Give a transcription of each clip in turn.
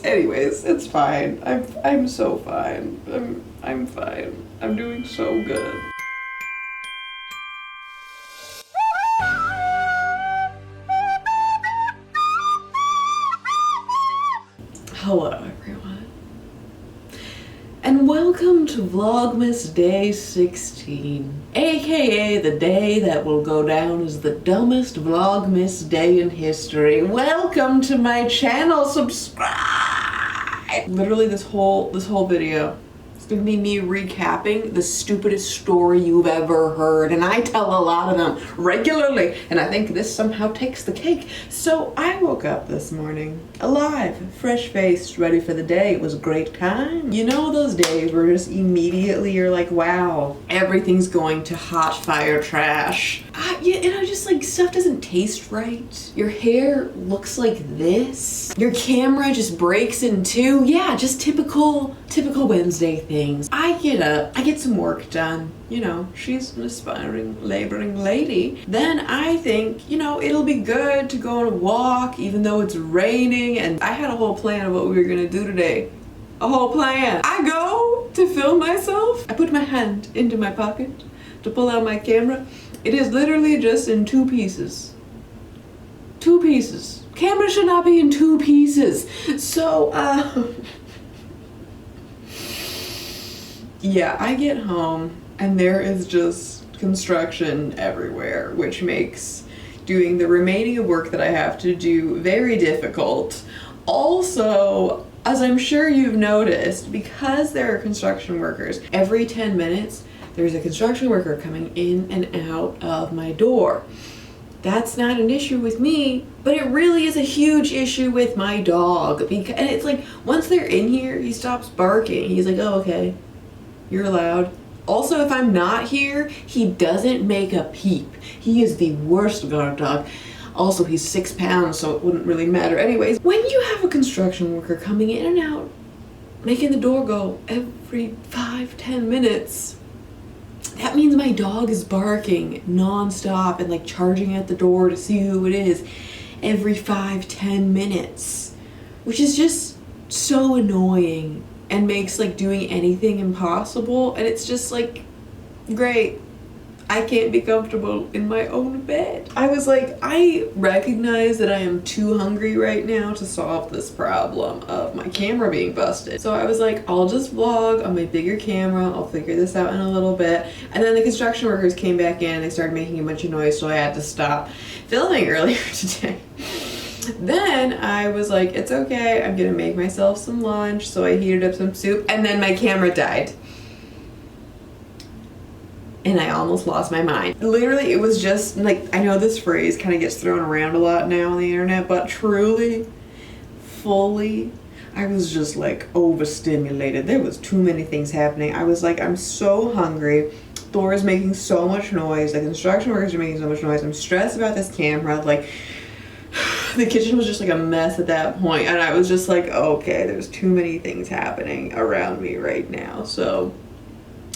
Anyways, it's fine. I'm so fine. I'm fine. I'm doing so good. Hello everyone, and welcome to Vlogmas Day 16, aka the day that will go down as the dumbest Vlogmas day in history. Welcome to my channel, subscribe! Literally this whole video, it's gonna be me recapping the stupidest story you've ever heard, and I tell a lot of them regularly, and I think this somehow takes the cake. So I woke up this morning, alive, fresh-faced, ready for the day. It was a great time. You know those days where just immediately you're like, wow, everything's going to hot fire trash. Just like stuff doesn't taste right. Your hair looks like this. Your camera just breaks in two. Yeah, just typical Wednesday things. I get up, I get some work done. You know, she's an aspiring, laboring lady. Then I think, you know, it'll be good to go on a walk even though it's raining, and I had a whole plan of what we were gonna do today. A whole plan. I go to film myself. I put my hand into my pocket to pull out my camera. It is literally just in two pieces. Two pieces. Camera should not be in two pieces. So, yeah, I get home and there is just construction everywhere, which makes doing the remaining of work that I have to do very difficult. Also, as I'm sure you've noticed, because there are construction workers, every 10 minutes, there's a construction worker coming in and out of my door. That's not an issue with me, but it really is a huge issue with my dog. And it's like, once they're in here, he stops barking. He's like, oh, okay, you're allowed. Also, if I'm not here, he doesn't make a peep. He is the worst guard dog. Also, he's 6 pounds, so it wouldn't really matter. Anyways, when you have a construction worker coming in and out, making the door go every 5-10 minutes, that means my dog is barking non-stop and like charging at the door to see who it is every 5-10 minutes, which is just so annoying and makes like doing anything impossible. And it's just like, great, I can't be comfortable in my own bed. I was like, I recognize that I am too hungry right now to solve this problem of my camera being busted. So I was like, I'll just vlog on my bigger camera. I'll figure this out in a little bit. And then the construction workers came back in. They started making a bunch of noise, so I had to stop filming earlier today. Then I was like, it's okay, I'm gonna make myself some lunch. So I heated up some soup, and then my camera died. And I almost lost my mind. Literally, it was just like, I know this phrase kind of gets thrown around a lot now on the internet, but truly, fully, I was just like overstimulated. There was too many things happening. I was like, I'm so hungry. Thor is making so much noise. The construction workers are making so much noise. I'm stressed about this camera. Like, the kitchen was just like a mess at that point. And I was just like, okay, there's too many things happening around me right now. So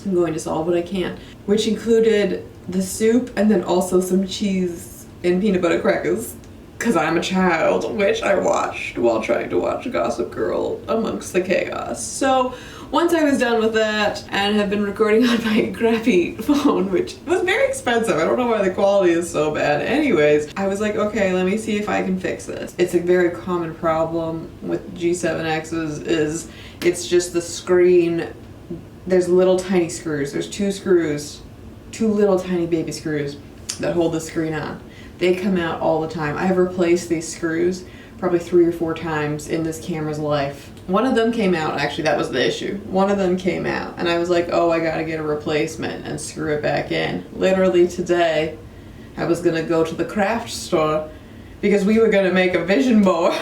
I'm going to solve what I can, which included the soup and then also some cheese and peanut butter crackers, because I'm a child, which I watched while trying to watch Gossip Girl amongst the chaos. So once I was done with that and have been recording on my crappy phone, which was very expensive, I don't know why the quality is so bad. Anyways, I was like, okay, let me see if I can fix this. It's a very common problem with G7Xs is it's just the screen. There's little tiny screws. There's two little tiny baby screws that hold the screen on. They come out all the time. I've replaced these screws probably 3 or 4 times in this camera's life. One of them came out, actually that was the issue. One of them came out and I was like, oh, I gotta get a replacement and screw it back in. Literally today, I was gonna go to the craft store because we were gonna make a vision board.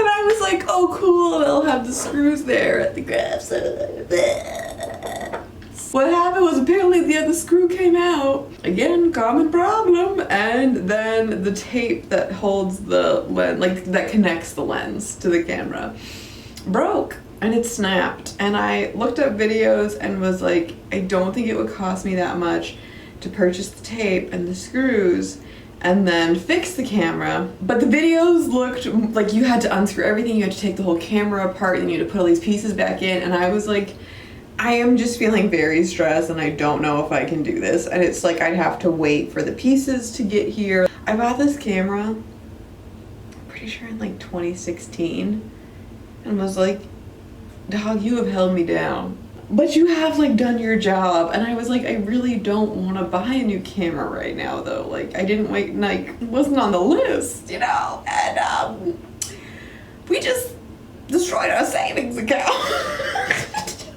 I was like, oh cool, they'll have the screws there at the craft store. What happened was apparently the other screw came out. Again, common problem. And then the tape that holds the lens, like that connects the lens to the camera, broke and it snapped. And I looked up videos and was like, I don't think it would cost me that much to purchase the tape and the screws and then fix the camera. But the videos looked like you had to unscrew everything, you had to take the whole camera apart, and you had to put all these pieces back in, and I was like, I am just feeling very stressed and I don't know if I can do this. And it's like I'd have to wait for the pieces to get here. I bought this camera, I'm pretty sure in like 2016, and was like, dog, you have held me down. But you have like done your job. And I was like, I really don't want to buy a new camera right now though. Like I didn't wait, like it wasn't on the list, you know, and we just destroyed our savings account.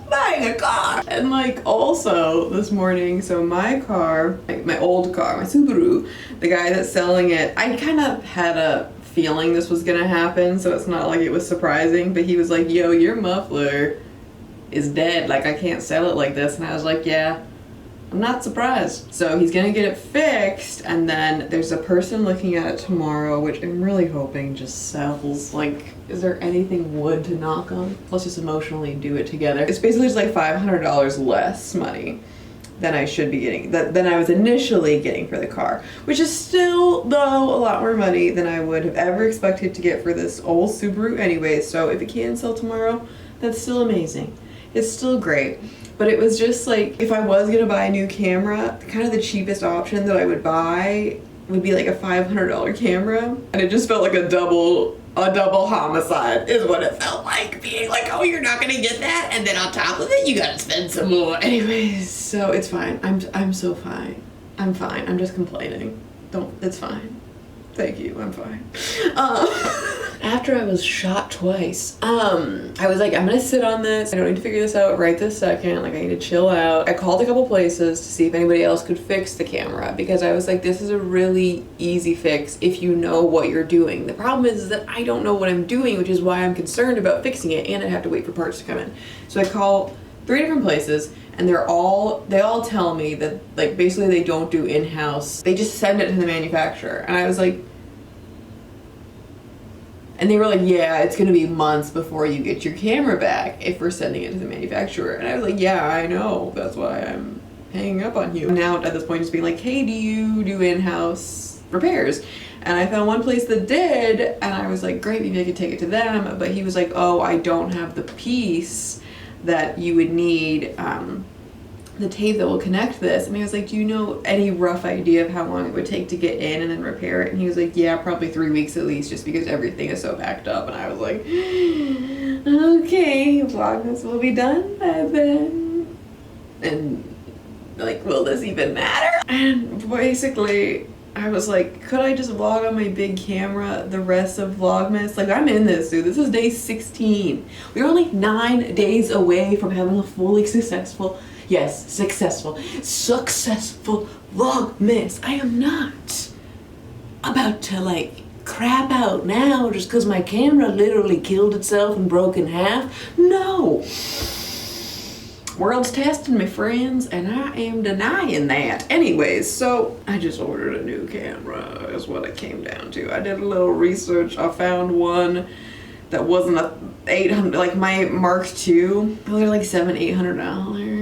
Buying a car. And like also this morning, so my car, like my old car, my Subaru, the guy that's selling it, I kind of had a feeling this was gonna happen, so it's not like it was surprising, but he was like, yo, your muffler is dead, like I can't sell it like this. And I was like, yeah, I'm not surprised. So he's gonna get it fixed, and then there's a person looking at it tomorrow, which I'm really hoping just sells. Like, is there anything wood to knock on? Let's just emotionally do it together. It's basically just like $500 less money than I should be getting, than I was initially getting for the car, which is still, though, a lot more money than I would have ever expected to get for this old Subaru anyway. So if it can sell tomorrow, that's still amazing. It's still great. But it was just like, if I was gonna buy a new camera, kind of the cheapest option that I would buy would be like a $500 camera. And it just felt like a double homicide is what it felt like, being like, oh, you're not gonna get that, and then on top of it you gotta spend some more. Anyways, so it's fine. I'm so fine. I'm fine. I'm just complaining. It's fine. Thank you, I'm fine. After I was shot twice, I was like, I'm gonna sit on this. I don't need to figure this out right this second. Like, I need to chill out. I called a couple places to see if anybody else could fix the camera, because I was like, this is a really easy fix if you know what you're doing. The problem is that I don't know what I'm doing, which is why I'm concerned about fixing it, and I have to wait for parts to come in. So I call 3 different places, and they all tell me that, like, basically they don't do in-house. They just send it to the manufacturer. And I was like, and they were like, yeah, it's gonna be months before you get your camera back if we're sending it to the manufacturer. And I was like, yeah, I know. That's why I'm hanging up on you. Now at this point just being like, hey, do you do in-house repairs? And I found one place that did, and I was like, great, maybe I could take it to them. But he was like, oh, I don't have the piece that you would need, the tape that will connect this. And I was like, do you know any rough idea of how long it would take to get in and then repair it? And he was like, yeah, probably 3 weeks at least, just because everything is so backed up. And I was like, okay, Vlogmas will be done by then. And like, will this even matter? And basically, I was like, could I just vlog on my big camera the rest of Vlogmas? Like, I'm in this, dude. This is day 16. We're only 9 days away from having a fully successful Vlogmas. I am not about to like crap out now just because my camera literally killed itself and broke in half. No. World's testing me, friends, and I am denying that. Anyways, so I just ordered a new camera is what it came down to. I did a little research. I found one that wasn't a 800, like my Mark II. They're like $700-800.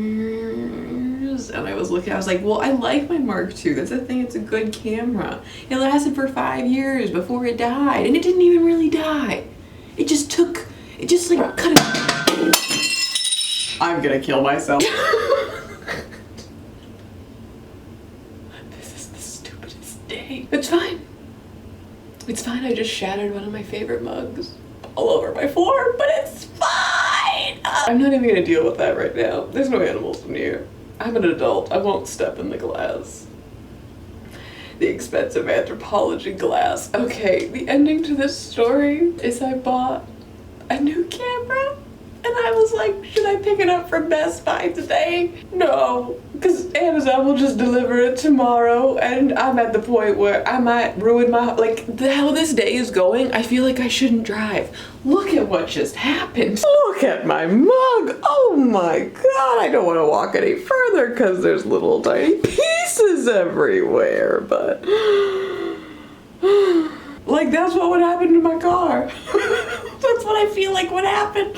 And I was looking, I was like, well, I like my Mark II. That's the thing, it's a good camera. It lasted for 5 years before it died. And it didn't even really die. It just like cut it. I'm gonna kill myself. This is the stupidest day. It's fine. It's fine, I just shattered one of my favorite mugs all over my floor, but it's fine. I'm not even gonna deal with that right now. There's no animals in here. I'm an adult. I won't step in the glass. The expensive anthropology glass. Okay, the ending to this story is I bought a new camera. And I was like, should I pick it up from Best Buy today? No, because Amazon will just deliver it tomorrow, and I'm at the point where I might ruin my, like, how this day is going, I feel like I shouldn't drive. Look at what just happened. Look at my mug. Oh my God, I don't want to walk any further because there's little tiny pieces everywhere, but like, that's what would happen to my car. That's what I feel like would happen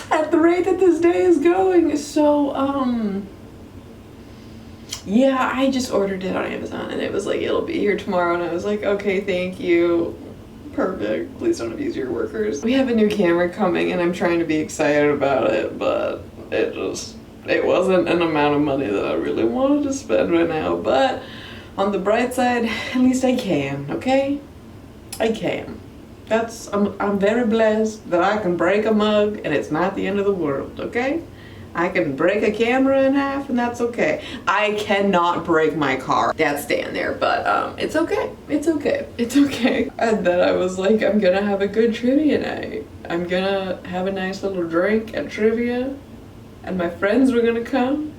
at the rate that this day is going. So, Yeah, I just ordered it on Amazon and it was like, it'll be here tomorrow, and I was like, okay, thank you. Perfect. Please don't abuse your workers. We have a new camera coming and I'm trying to be excited about it, but it wasn't an amount of money that I really wanted to spend right now. But on the bright side, at least I can, okay? I can. I'm very blessed that I can break a mug and it's not the end of the world, okay? I can break a camera in half and that's okay. I cannot break my car. That's staying there, but it's okay. It's okay. It's okay. And then I was like, I'm gonna have a good trivia night. I'm gonna have a nice little drink at trivia and my friends were gonna come.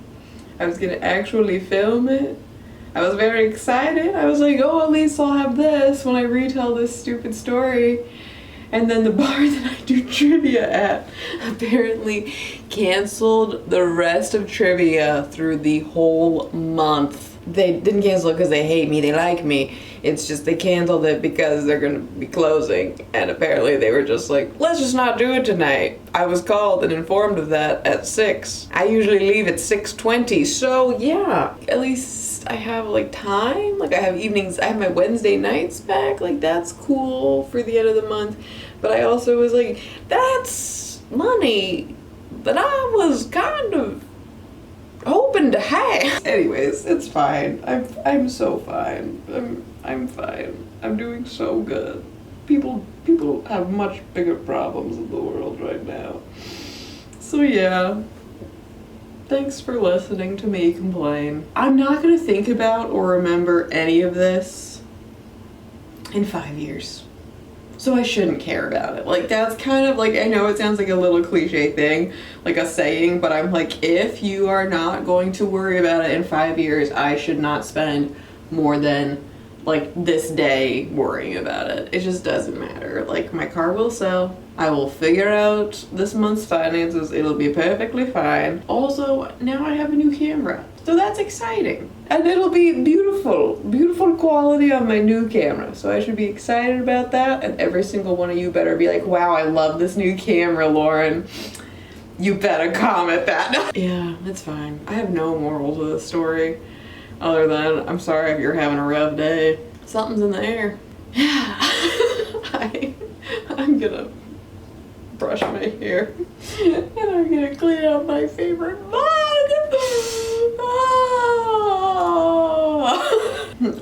I was gonna actually film it. I was very excited. I was like, oh, at least I'll have this when I retell this stupid story. And then the bar that I do trivia at apparently canceled the rest of trivia through the whole month. They didn't cancel it because they hate me, they like me. It's just they canceled it because they're gonna be closing. And apparently they were just like, let's just not do it tonight. I was called and informed of that at 6. I usually leave at 6:20, so yeah, at least I have like time. Like I have evenings, I have my Wednesday nights back. Like that's cool for the end of the month. But I also was like, that's money that I was kind of hoping to have. Anyways, it's fine. I'm so fine. I'm fine. I'm doing so good. People have much bigger problems in the world right now. So yeah. Thanks for listening to me complain. I'm not gonna think about or remember any of this in 5 years. So I shouldn't care about it. Like that's kind of like, I know it sounds like a little cliche thing, like a saying, but I'm like, if you are not going to worry about it in 5 years, I should not spend more than like this day worrying about it. It just doesn't matter. Like my car will sell. I will figure out this month's finances. It'll be perfectly fine. Also, now I have a new camera. So that's exciting. And it'll be beautiful, beautiful quality on my new camera. So I should be excited about that. And every single one of you better be like, wow, I love this new camera, Lauren. You better comment that. Yeah, it's fine. I have no moral to this story other than I'm sorry if you're having a rough day. Something's in the air. Yeah. I'm gonna brush my hair and I'm gonna clean out my favorite mug.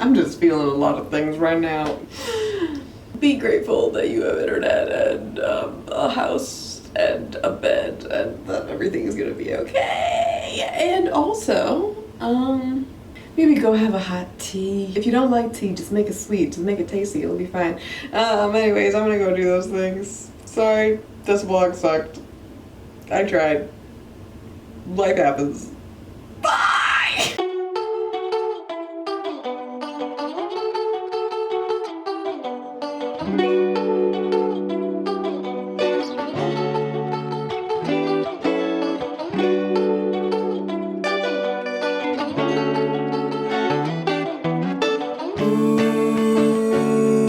I'm just feeling a lot of things right now. Be grateful that you have internet and a house and a bed and that everything is gonna be okay. And also, maybe go have a hot tea. If you don't like tea, just make it sweet, just make it tasty, it'll be fine. Anyways, I'm gonna go do those things. Sorry, this vlog sucked. I tried. Life happens.